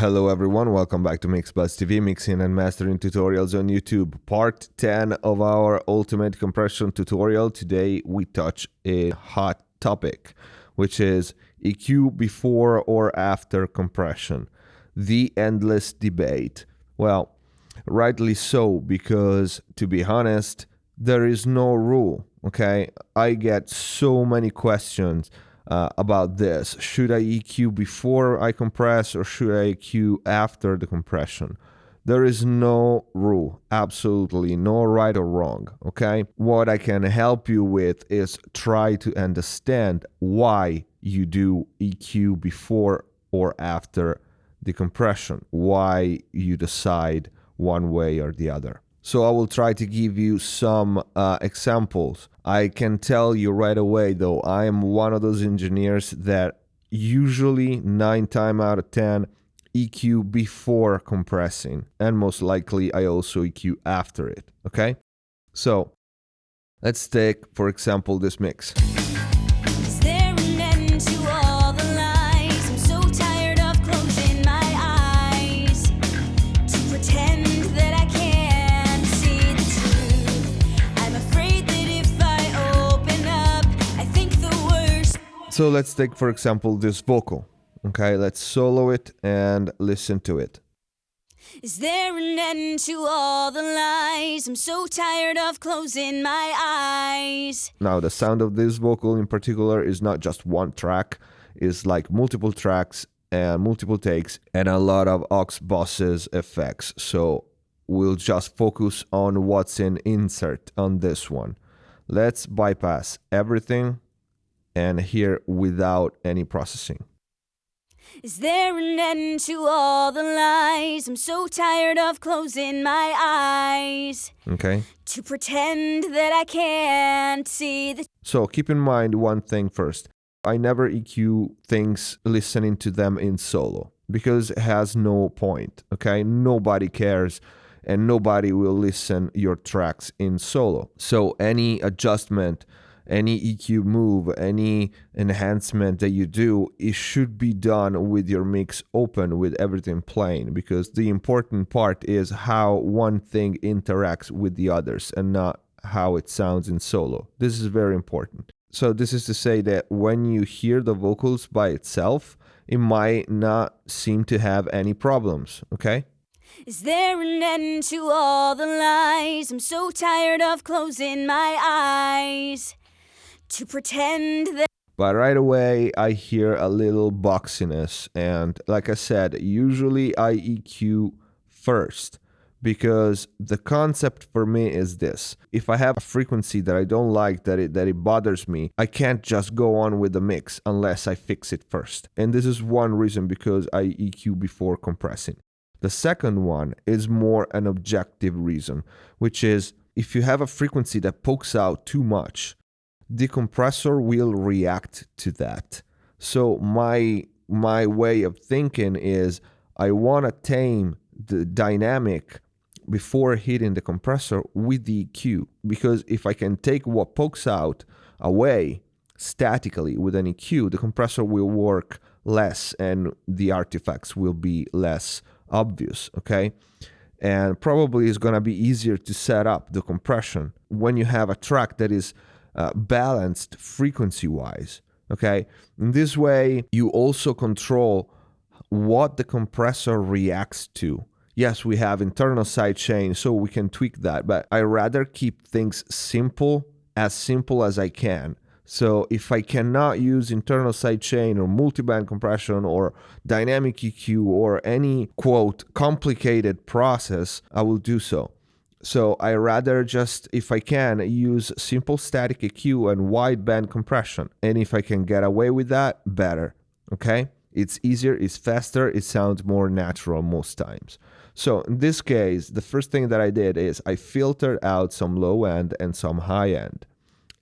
Hello everyone, welcome back to Mix Plus TV, mixing and mastering tutorials on YouTube. Part 10 of our ultimate compression tutorial. Today we touch a hot topic, which is EQ before or after compression. The endless debate. Well, rightly so, because to be honest, there is no rule, okay? I get so many questions about this. Should I EQ before I compress or should I EQ after the compression? There is no rule, absolutely no right or wrong, okay? What I can help you with is try to understand why you do EQ before or after the compression, why you decide one way or the other. So I will try to give you some examples. I can tell you right away, though, I am one of those engineers that usually 9 times out of 10 EQ before compressing, and most likely I also EQ after it, okay? So let's take, for example, this mix. So let's take, for example, this vocal. Okay, let's solo it and listen to it. Is there an end to all the lies? I'm so tired of closing my eyes. Now, the sound of this vocal in particular is not just one track. It's like multiple tracks and multiple takes and a lot of aux bosses effects. So we'll just focus on what's in insert on this one. Let's bypass everything and hear without any processing. Is there an end to all the lies? I'm so tired of closing my eyes. Okay. To pretend that I can't see the... So keep in mind one thing first. I never EQ things listening to them in solo because it has no point, okay? Nobody cares and nobody will listen your tracks in solo. So any adjustment, any EQ move, any enhancement that you do, it should be done with your mix open, with everything playing, because the important part is how one thing interacts with the others and not how it sounds in solo. This is very important. So this is to say that when you hear the vocals by itself, it might not seem to have any problems, okay? Is there an end to all the lies? I'm so tired of closing my eyes. To pretend that... But right away, I hear a little boxiness. And like I said, usually I EQ first because the concept for me is this. If I have a frequency that I don't like, that it bothers me, I can't just go on with the mix unless I fix it first. And this is one reason because I EQ before compressing. The second one is more an objective reason, which is if you have a frequency that pokes out too much, the compressor will react to that. So my way of thinking is I want to tame the dynamic before hitting the compressor with the EQ, because if I can take what pokes out away statically with an EQ, the compressor will work less and the artifacts will be less obvious, okay? And probably it's going to be easier to set up the compression when you have a track that is balanced frequency-wise, okay? In this way, you also control what the compressor reacts to. Yes, we have internal sidechain, so we can tweak that, but I rather keep things simple as I can. So if I cannot use internal sidechain or multiband compression or dynamic EQ or any, quote, complicated process, I will do so. So I rather just, if I can, use simple static EQ and wideband compression. And if I can get away with that, better, okay? It's easier, it's faster, it sounds more natural most times. So in this case, the first thing that I did is I filtered out some low end and some high end.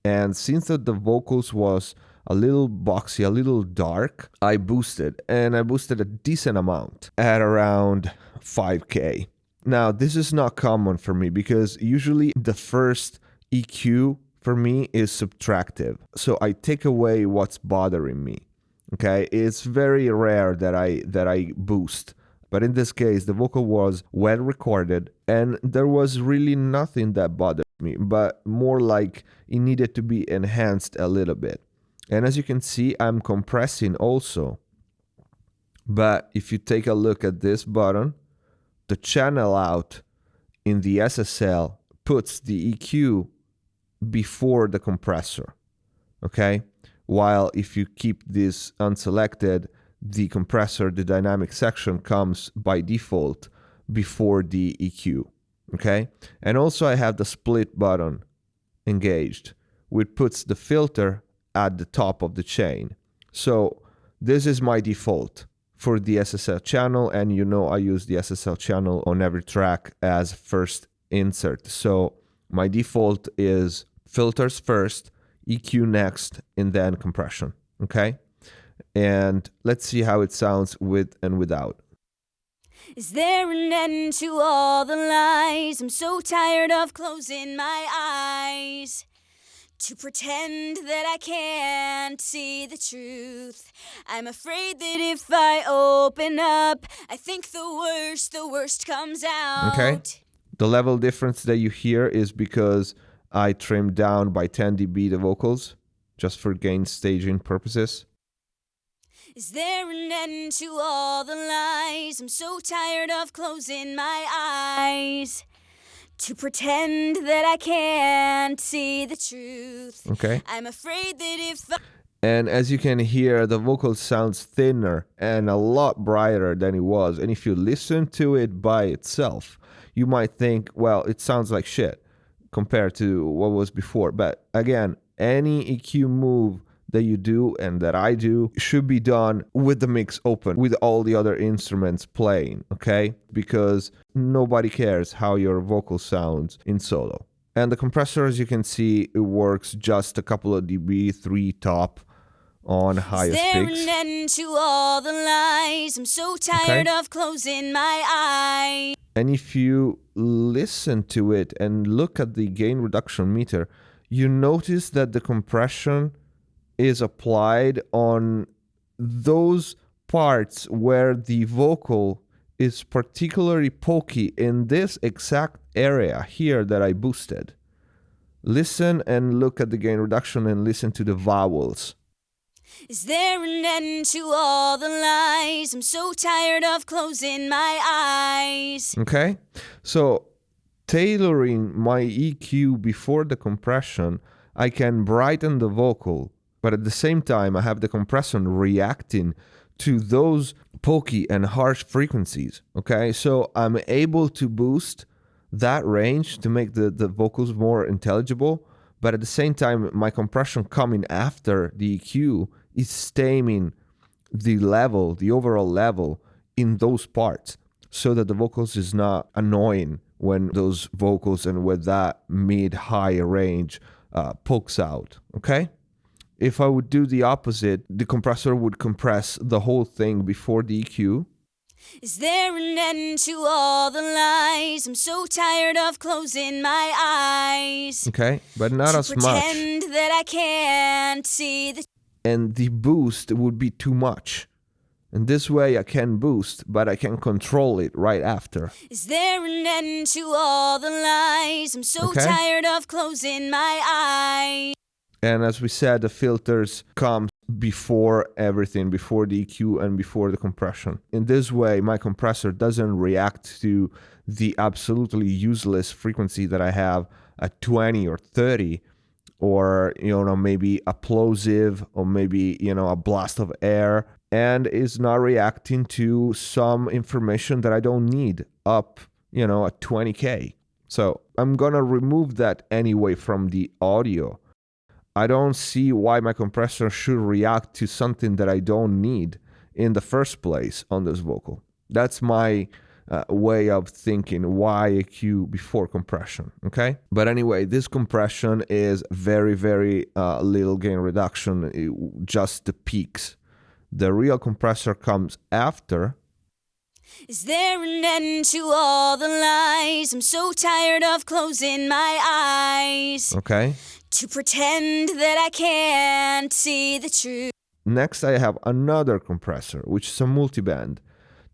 And since the vocals was a little boxy, a little dark, I boosted. And I boosted a decent amount at around 5K. Now, this is not common for me because usually the first EQ for me is subtractive. So I take away what's bothering me. Okay, it's very rare that I boost But in this case, the vocal was well recorded and there was really nothing that bothered me, but more like it needed to be enhanced a little bit. And as you can see, I'm compressing also. But if you take a look at this button, the channel out in the SSL puts the EQ before the compressor, okay? While if you keep this unselected, the compressor, the dynamic section comes by default before the EQ, okay? And also I have the split button engaged, which puts the filter at the top of the chain. So this is my default for the SSL channel, and you know I use the SSL channel on every track as first insert. So my default is filters first, EQ next, and then compression, okay? And let's see how it sounds with and without. Is there an end to all the lies? I'm so tired of closing my eyes to pretend that I can't see the truth. I'm afraid that if I open up, I think the worst comes out. Okay. The level difference that you hear is because I trimmed down by 10 dB the vocals just for gain staging purposes. Is there an end to all the lies? I'm so tired of closing my eyes to pretend that I can't see the truth. Okay. I'm afraid that if And as you can hear, the vocal sounds thinner and a lot brighter than it was. And if you listen to it by itself, you might think, well, it sounds like shit compared to what was before. But again, any EQ move that you do and that I do should be done with the mix open, with all the other instruments playing, okay? Because nobody cares how your vocal sounds in solo. And the compressor, as you can see, it works just a couple of dB, 3 top on highest Is there peaks. an end to all the lies? I'm so tired of closing my eyes. And if you listen to it and look at the gain reduction meter, you notice that the compression is applied on those parts where the vocal is particularly pokey in this exact area here that I boosted. Listen and look at the gain reduction and listen to the vowels. Is there an end to all the lies? I'm so tired of closing my eyes. Okay? So tailoring my EQ before the compression, I can brighten the vocal, but at the same time, I have the compression reacting to those pokey and harsh frequencies, okay? So I'm able to boost that range to make the vocals more intelligible, but at the same time, my compression coming after the EQ is stemming the level, the overall level in those parts, so that the vocals is not annoying when those vocals and with that mid-high range pokes out, okay? If I would do the opposite, the compressor would compress the whole thing before the EQ. Is there an end to all the lies? I'm so tired of closing my eyes. Okay, but not as much. Pretend that I can't see the. And the boost would be too much. And this way I can boost, but I can control it right after. Is there an end to all the lies? I'm so tired of closing my eyes. And as we said, the filters come before everything, before the EQ and before the compression. In this way, my compressor doesn't react to the absolutely useless frequency that I have at 20 or 30, or, maybe a plosive, or maybe, a blast of air, and is not reacting to some information that I don't need up, at 20K. So I'm gonna remove that anyway from the audio. I don't see why my compressor should react to something that I don't need in the first place on this vocal. That's my way of thinking, why EQ before compression, okay? But anyway, this compression is very, very little gain reduction, just the peaks. The real compressor comes after. Is there an end to all the lies? I'm so tired of closing my eyes. Okay. To pretend that I can't see the truth. Next, I have another compressor, which is a multiband,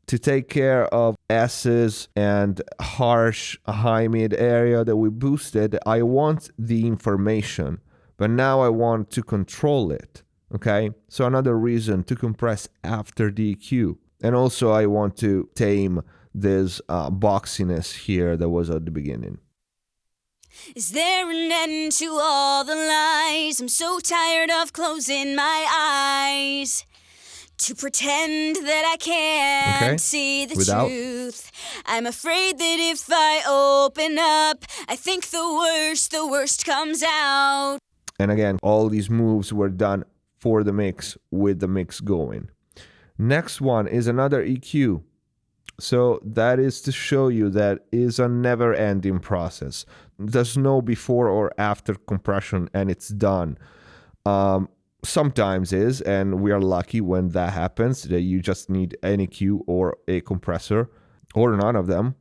to take care of S's and harsh high mid area that we boosted, I want the information, but now I want to control it. Okay, so another reason to compress after the EQ. And also I want to tame this boxiness here that was at the beginning. Is there an end to all the lies? I'm so tired of closing my eyes to pretend that I can't see the truth. I'm afraid that if I open up, I think the worst comes out. And again, all these moves were done for the mix with the mix going. Next one is another EQ. So that is to show you that is a never-ending process. There's no before or after compression and it's done. Sometimes is, and we are lucky when that happens, that you just need an EQ or a compressor or none of them.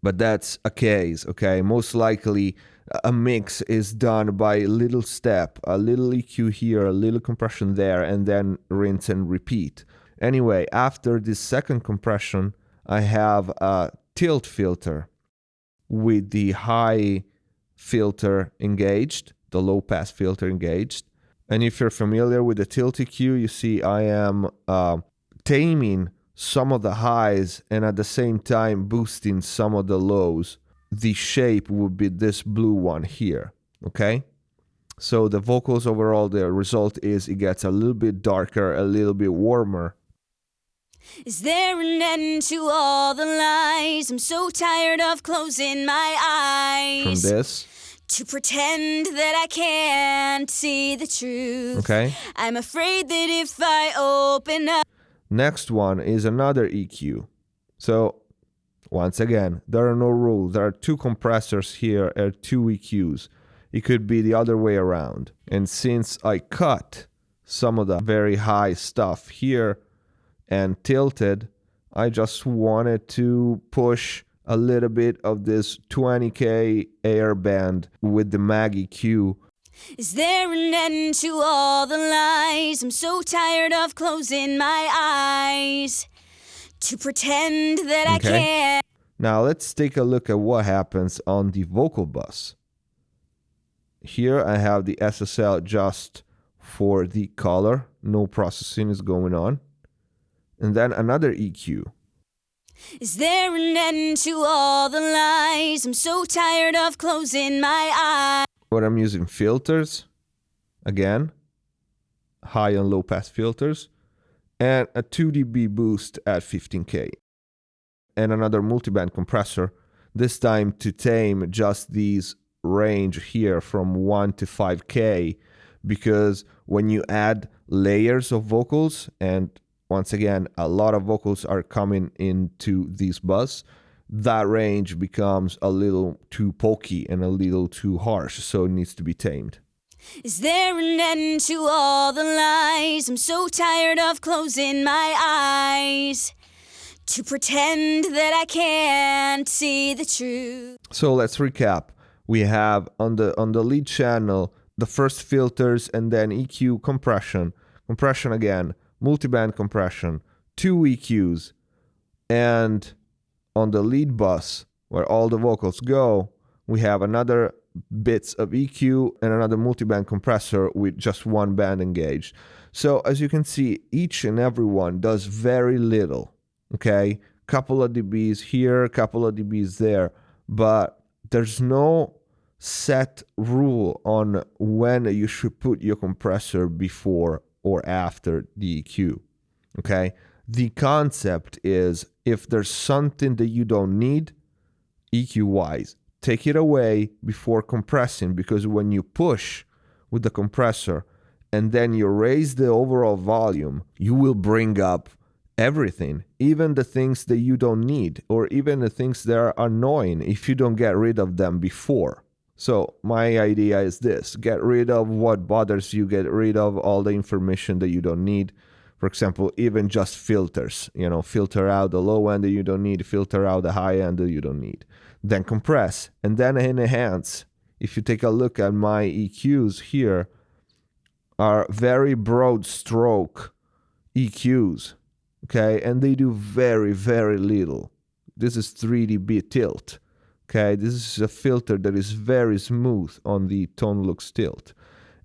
But that's a case, okay? Most likely a mix is done by a little step, a little EQ here, a little compression there, and then rinse and repeat. Anyway, after this second compression, I have a tilt filter with the high filter engaged, the low pass filter engaged. And if you're familiar with the tilt EQ, you see I am taming some of the highs and at the same time boosting some of the lows. The shape would be this blue one here, okay? So the vocals overall, the result is it gets a little bit darker, a little bit warmer. Is there an end to all the lies? I'm so tired of closing my eyes. From this. To pretend that I can't see the truth. Okay. I'm afraid that if I open up. Next one is another EQ. So once again, there are no rules. There are two compressors here and two EQs. It could be the other way around. And since I cut some of the very high stuff here and tilted, I just wanted to push a little bit of this 20K air band with the mag EQ. Is there an end to all the lies? I'm so tired of closing my eyes to pretend that I can't. Now let's take a look at what happens on the vocal bus. Here I have the SSL just for the color. No processing is going on. And then another EQ. Is there an end to all the lies? I'm so tired of closing my eyes. But I'm using filters. Again, high and low pass filters. And a 2 dB boost at 15K. And another multiband compressor. This time to tame just these range here from 1 to 5K. Because when you add layers of vocals, and once again, a lot of vocals are coming into this bus, that range becomes a little too pokey and a little too harsh, so it needs to be tamed. Is there an end to all the lies? I'm so tired of closing my eyes to pretend that I can't see the truth. So let's recap. We have on the lead channel the first filters and then EQ compression. Compression again. Multiband compression, 2 EQs, and on the lead bus where all the vocals go, we have another bits of EQ and another multiband compressor with just one band engaged. So as you can see, each and every one does very little, okay? Couple of dBs here, couple of dBs there, but there's no set rule on when you should put your compressor before or after the EQ, okay? The concept is if there's something that you don't need, EQ-wise, take it away before compressing, because when you push with the compressor and then you raise the overall volume, you will bring up everything, even the things that you don't need, or even the things that are annoying if you don't get rid of them before. So my idea is this: get rid of what bothers you, get rid of all the information that you don't need. For example, even just filters, filter out the low end that you don't need, filter out the high end that you don't need. Then compress, and then enhance. If you take a look at my EQs here, are very broad stroke EQs, okay, and they do very, very little. This is 3 dB tilt, okay. This is a filter that is very smooth on the tone lux tilt,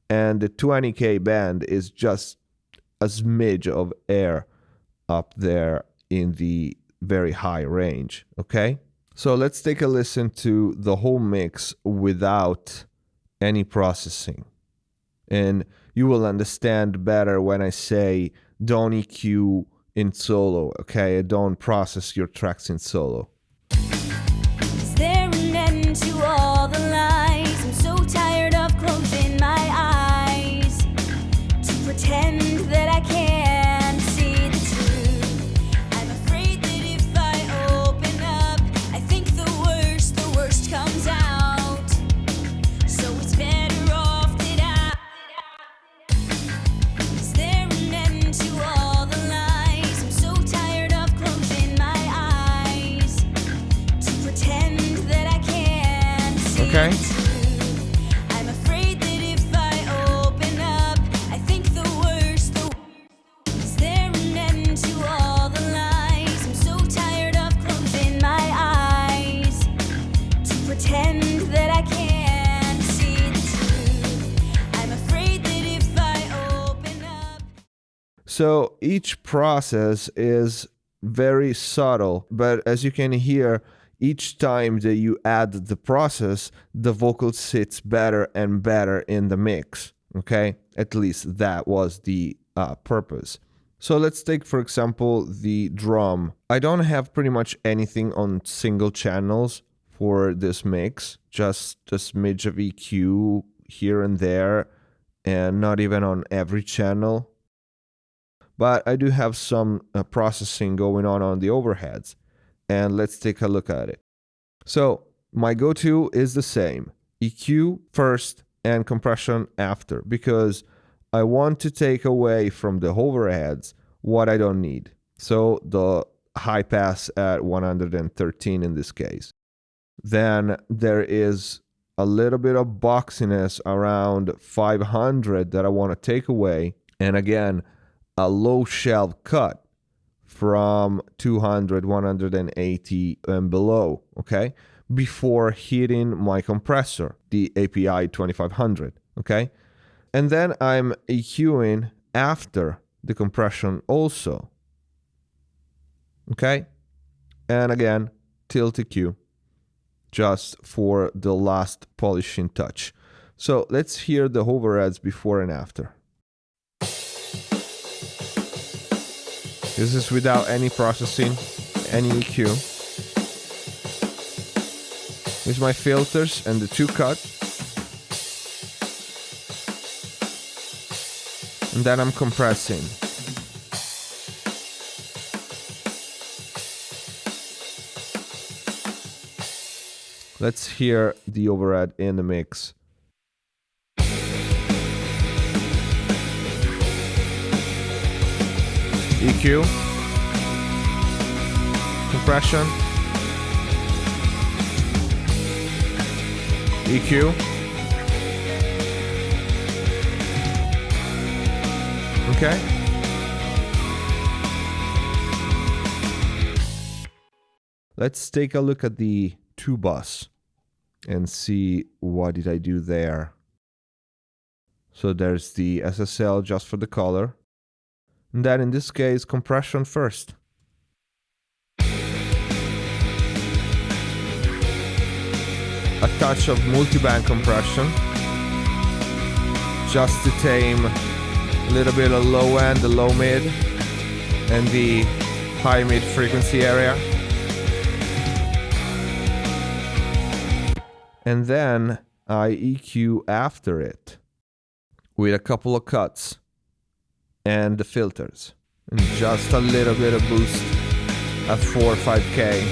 and the 20K band is just a smidge of air up there in the very high range, okay. So let's take a listen to the whole mix without any processing, and you will understand better when I say don't EQ in solo, okay? Don't process your tracks in solo. Is there an end to all the lies? I'm so tired of closing my eyes to pretend that I can't see the truth. I'm afraid that if I open up, I think the worst comes out. So it's better off that Is there an end to all the lies? I'm so tired of closing my eyes to pretend that I can't see Okay. the truth. I'm afraid that if I open up, I think the worst. Is there an end to all the lies? I'm so tired of closing my eyes to pretend that I can't see the truth. I'm afraid that if I open up. So each process is very subtle, but as you can hear, each time that you add the process, the vocal sits better and better in the mix, okay? At least that was the purpose. So let's take, for example, the drum. I don't have pretty much anything on single channels for this mix, just a smidge of EQ here and there, and not even on every channel. But I do have some processing going on the overheads, and let's take a look at it. So my go-to is the same, EQ first and compression after, because I want to take away from the overheads what I don't need. So the high pass at 113 in this case. Then there is a little bit of boxiness around 500 that I want to take away. And again, a low shelf cut from 200, 180 and below, okay? Before hitting my compressor, the API 2500, okay? And then I'm EQing after the compression also, okay? And again, tilt EQ, just for the last polishing touch. So let's hear the overheads before and after. This is without any processing, any EQ. Here's my filters and the 2-cut. And then I'm compressing. Let's hear the overhead in the mix. EQ, compression, EQ, okay. Let's take a look at the 2-bus and see what did I do there. So there's the SSL just for the color. And then in this case, compression first. A touch of multiband compression, just to tame a little bit of low end, the low mid, and the high mid frequency area. And then I EQ after it with a couple of cuts and the filters, and just a little bit of boost at 4 or 5K.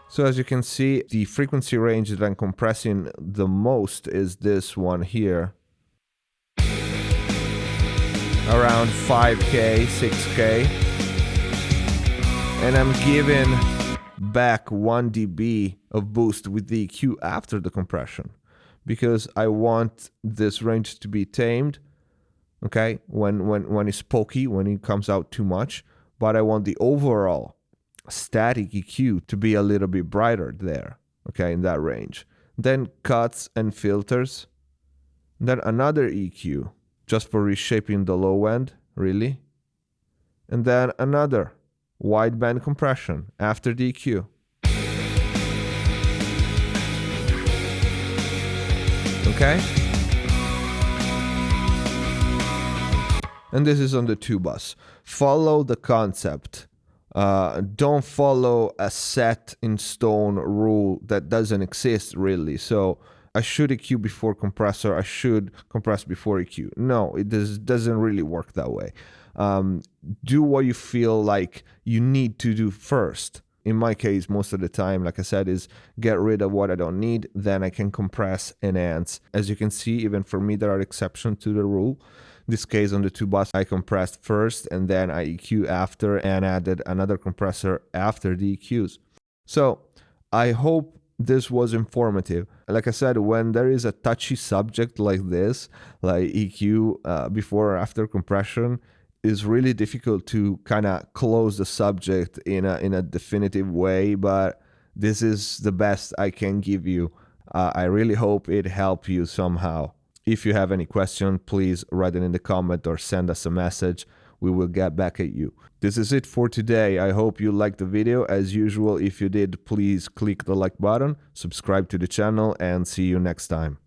So as you can see, the frequency range that I'm compressing the most is this one here, around 5K, 6K, and I'm giving back 1 dB of boost with the EQ after the compression, because I want this range to be tamed okay, when it's pokey, when it comes out too much, but I want the overall static EQ to be a little bit brighter there, okay, in that range. Then cuts and filters. Then another EQ, just for reshaping the low end, really. And then another wideband compression after the EQ. Okay? And this is on the 2-bus. Follow the concept. Don't follow a set in stone rule that doesn't exist really. So I should EQ before compressor, I should compress before EQ. No, it doesn't really work that way. Do what you feel like you need to do first. In my case, most of the time, like I said, is get rid of what I don't need, then I can compress, enhance. As you can see, even for me, there are exceptions to the rule. In this case, on the 2-bus, I compressed first and then I EQ after and added another compressor after the EQs. So I hope this was informative. Like I said, when there is a touchy subject like this, like EQ before or after compression, is really difficult to kind of close the subject in a definitive way, but this is the best I can give you. I really hope it helped you somehow. If you have any question, please write it in the comment or send us a message. We will get back at you. This is it for today. I hope you liked the video. As usual, if you did, please click the like button, subscribe to the channel, and see you next time.